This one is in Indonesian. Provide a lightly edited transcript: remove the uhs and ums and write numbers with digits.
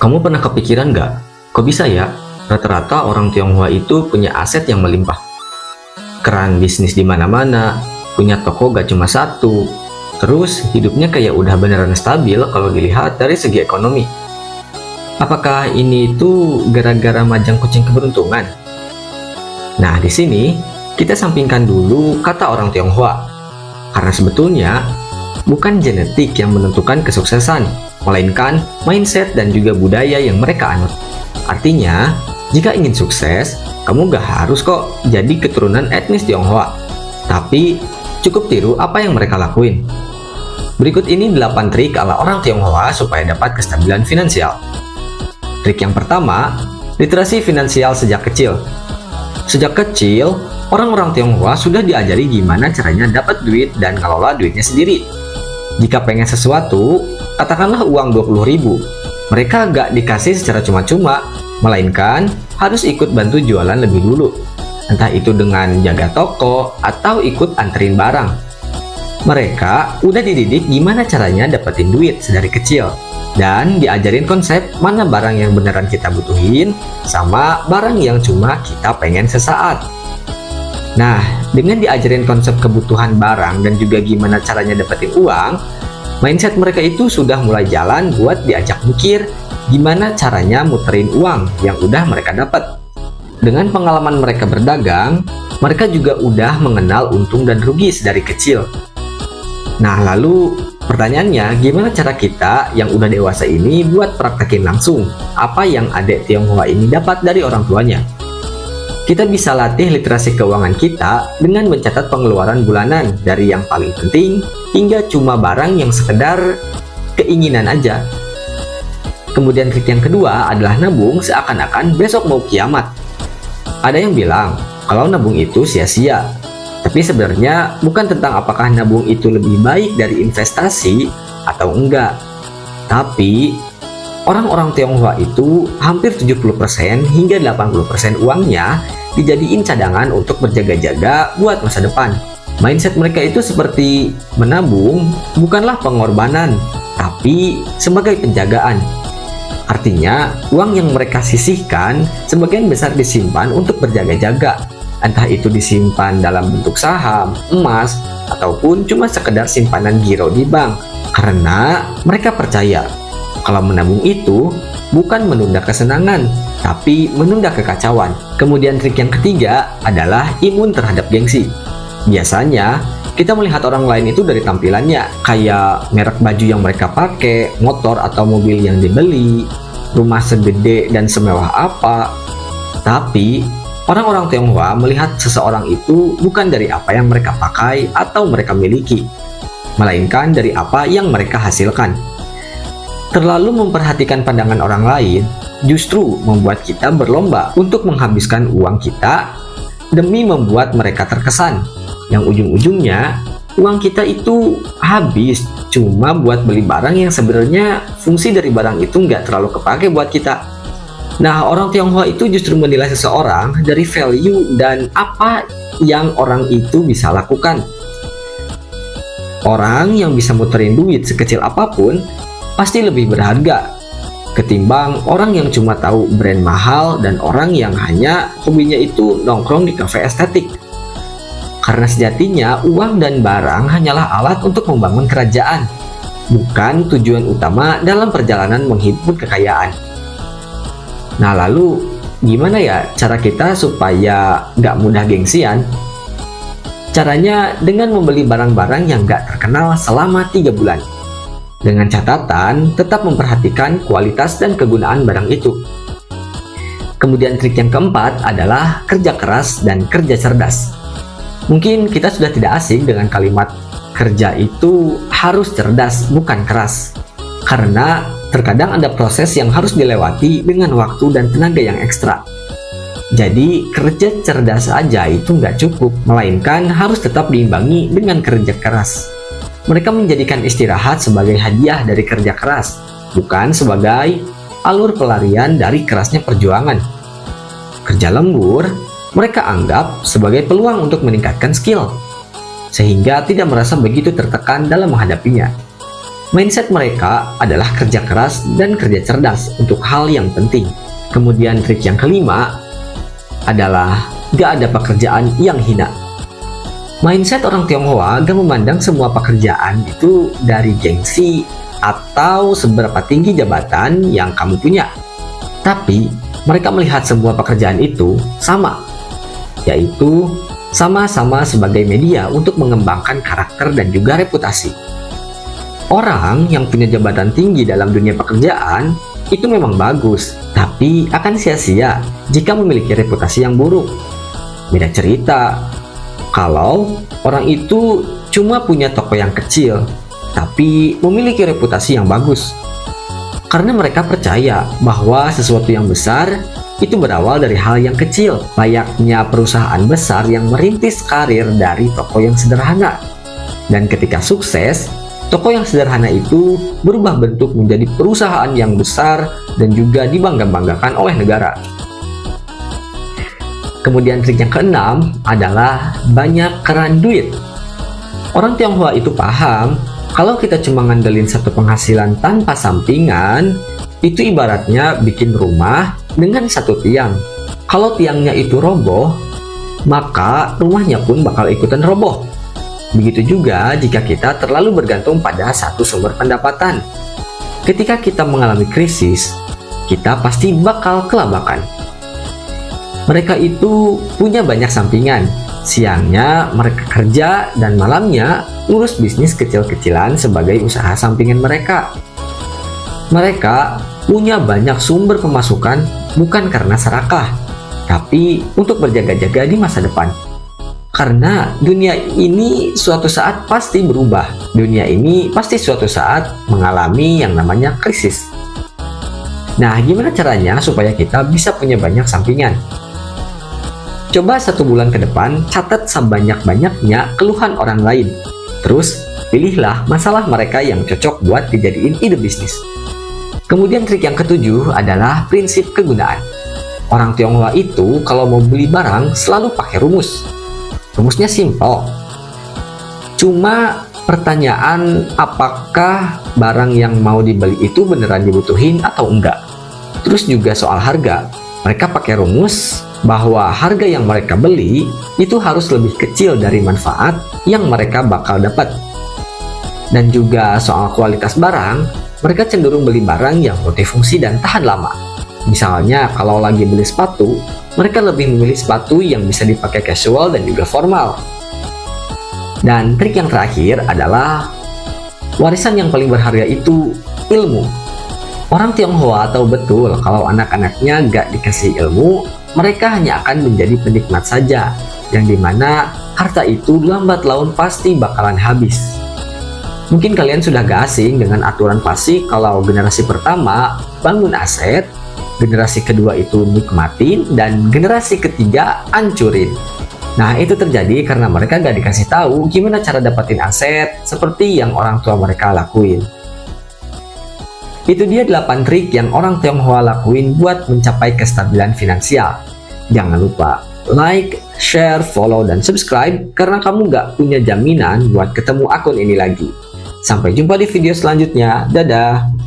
Kamu pernah kepikiran nggak? Kok bisa ya? Rata-rata orang Tionghoa itu punya aset yang melimpah. Keran bisnis di mana-mana, punya toko gak cuma satu. Terus hidupnya kayak udah beneran stabil kalau dilihat dari segi ekonomi. Apakah ini itu gara-gara majang kucing keberuntungan? Nah, di sini kita sampingkan dulu kata orang Tionghoa. Karena sebetulnya bukan genetik yang menentukan kesuksesan, melainkan mindset dan juga budaya yang mereka anut. Artinya, jika ingin sukses, kamu gak harus kok jadi keturunan etnis Tionghoa. Tapi, cukup tiru apa yang mereka lakuin. Berikut ini 8 trik ala orang Tionghoa supaya dapat kestabilan finansial. Trik yang pertama, literasi finansial sejak kecil. Sejak kecil, orang-orang Tionghoa sudah diajari gimana caranya dapat duit dan ngelola duitnya sendiri. Jika pengen sesuatu, katakanlah uang 20.000, mereka gak dikasih secara cuma-cuma, melainkan harus ikut bantu jualan lebih dulu. Entah itu dengan jaga toko atau ikut anterin barang. Mereka udah dididik gimana caranya dapetin duit sedari kecil. Dan diajarin konsep mana barang yang beneran kita butuhin sama barang yang cuma kita pengen sesaat. Nah, dengan diajarin konsep kebutuhan barang dan juga gimana caranya dapetin uang, mindset mereka itu sudah mulai jalan buat diajak mikir gimana caranya muterin uang yang udah mereka dapat. Dengan pengalaman mereka berdagang, mereka juga udah mengenal untung dan rugi sedari kecil. Nah, lalu pertanyaannya, gimana cara kita yang udah dewasa ini buat praktekin langsung apa yang adik Tionghoa ini dapat dari orang tuanya? Kita bisa latih literasi keuangan kita dengan mencatat pengeluaran bulanan dari yang paling penting hingga cuma barang yang sekedar keinginan aja. Kemudian trik yang kedua adalah nabung seakan-akan besok mau kiamat. Ada yang bilang kalau nabung itu sia-sia. Tapi sebenarnya bukan tentang apakah nabung itu lebih baik dari investasi atau enggak. Tapi orang-orang Tionghoa itu hampir 70% hingga 80% uangnya dijadiin cadangan untuk berjaga-jaga buat masa depan. Mindset mereka itu seperti menabung bukanlah pengorbanan, tapi sebagai penjagaan. Artinya, uang yang mereka sisihkan sebagian besar disimpan untuk berjaga-jaga. Entah itu disimpan dalam bentuk saham, emas, ataupun cuma sekedar simpanan giro di bank. Karena mereka percaya kalau menabung itu bukan menunda kesenangan, tapi menunda kekacauan. Kemudian trik yang ketiga adalah imun terhadap gengsi. Biasanya, kita melihat orang lain itu dari tampilannya, kayak merek baju yang mereka pakai, motor atau mobil yang dibeli, rumah segede dan semewah apa. Tapi, orang-orang Tionghoa melihat seseorang itu bukan dari apa yang mereka pakai atau mereka miliki, melainkan dari apa yang mereka hasilkan. Terlalu memperhatikan pandangan orang lain justru membuat kita berlomba untuk menghabiskan uang kita demi membuat mereka terkesan, yang ujung-ujungnya uang kita itu habis cuma buat beli barang yang sebenarnya fungsi dari barang itu nggak terlalu kepake buat kita. Nah, orang Tionghoa itu justru menilai seseorang dari value dan apa yang orang itu bisa lakukan. Orang yang bisa muterin duit sekecil apapun pasti lebih berharga ketimbang orang yang cuma tahu brand mahal dan orang yang hanya hobinya itu nongkrong di kafe estetik. Karena sejatinya uang dan barang hanyalah alat untuk membangun kerajaan, bukan tujuan utama dalam perjalanan menghimpun kekayaan. Nah, lalu gimana ya cara kita supaya nggak mudah gengsian? Caranya dengan membeli barang-barang yang nggak terkenal selama 3 bulan. Dengan catatan, tetap memperhatikan kualitas dan kegunaan barang itu. Kemudian trik yang keempat adalah kerja keras dan kerja cerdas. Mungkin kita sudah tidak asing dengan kalimat kerja itu harus cerdas, bukan keras. Karena terkadang ada proses yang harus dilewati dengan waktu dan tenaga yang ekstra. Jadi kerja cerdas aja itu nggak cukup, melainkan harus tetap diimbangi dengan kerja keras. Mereka menjadikan istirahat sebagai hadiah dari kerja keras, bukan sebagai alur pelarian dari kerasnya perjuangan. Kerja lembur, mereka anggap sebagai peluang untuk meningkatkan skill, sehingga tidak merasa begitu tertekan dalam menghadapinya. Mindset mereka adalah kerja keras dan kerja cerdas untuk hal yang penting. Kemudian trik yang kelima adalah gak ada pekerjaan yang hina. Mindset orang Tionghoa gak memandang semua pekerjaan itu dari gengsi atau seberapa tinggi jabatan yang kamu punya. Tapi mereka melihat semua pekerjaan itu sama, yaitu sama-sama sebagai media untuk mengembangkan karakter dan juga reputasi. Orang yang punya jabatan tinggi dalam dunia pekerjaan itu memang bagus, tapi akan sia-sia jika memiliki reputasi yang buruk. Beda cerita kalau orang itu cuma punya toko yang kecil, tapi memiliki reputasi yang bagus. Karena mereka percaya bahwa sesuatu yang besar itu berawal dari hal yang kecil, layaknya perusahaan besar yang merintis karir dari toko yang sederhana. Dan ketika sukses, toko yang sederhana itu berubah bentuk menjadi perusahaan yang besar dan juga dibangga-banggakan oleh negara. Kemudian trik yang keenam adalah banyak keran duit. Orang Tionghoa itu paham kalau kita cuma ngandelin satu penghasilan tanpa sampingan, itu ibaratnya bikin rumah dengan satu tiang. Kalau tiangnya itu roboh, maka rumahnya pun bakal ikutan roboh. Begitu juga jika kita terlalu bergantung pada satu sumber pendapatan. Ketika kita mengalami krisis, kita pasti bakal kelabakan. Mereka itu punya banyak sampingan. Siangnya mereka kerja dan malamnya ngurus bisnis kecil-kecilan sebagai usaha sampingan mereka. Mereka punya banyak sumber pemasukan bukan karena serakah, tapi untuk berjaga-jaga di masa depan. Karena dunia ini suatu saat pasti berubah. Dunia ini pasti suatu saat mengalami yang namanya krisis. Nah, gimana caranya supaya kita bisa punya banyak sampingan? Coba 1 bulan ke depan, catat sebanyak-banyaknya keluhan orang lain. Terus, pilihlah masalah mereka yang cocok buat dijadiin ide bisnis. Kemudian trik yang ketujuh adalah prinsip kegunaan. Orang Tionghoa itu kalau mau beli barang selalu pakai rumus. Rumusnya simpel. Cuma pertanyaan apakah barang yang mau dibeli itu beneran dibutuhin atau enggak. Terus juga soal harga. Mereka pakai rumus bahwa harga yang mereka beli itu harus lebih kecil dari manfaat yang mereka bakal dapat. Dan juga soal kualitas barang, mereka cenderung beli barang yang multifungsi dan tahan lama. Misalnya kalau lagi beli sepatu, mereka lebih memilih sepatu yang bisa dipakai casual dan juga formal. Dan trik yang terakhir adalah warisan yang paling berharga itu ilmu. Orang Tionghoa tahu betul kalau anak-anaknya gak dikasih ilmu, mereka hanya akan menjadi penikmat saja, yang dimana harta itu lambat laun pasti bakalan habis. Mungkin kalian sudah gak asing dengan aturan klasik kalau generasi pertama bangun aset, generasi kedua itu nikmatin, dan generasi ketiga hancurin. Nah, itu terjadi karena mereka gak dikasih tahu gimana cara dapetin aset seperti yang orang tua mereka lakuin. Itu dia 8 trik yang orang Tionghoa lakuin buat mencapai kestabilan finansial. Jangan lupa like, share, follow, dan subscribe karena kamu gak punya jaminan buat ketemu akun ini lagi. Sampai jumpa di video selanjutnya. Dadah!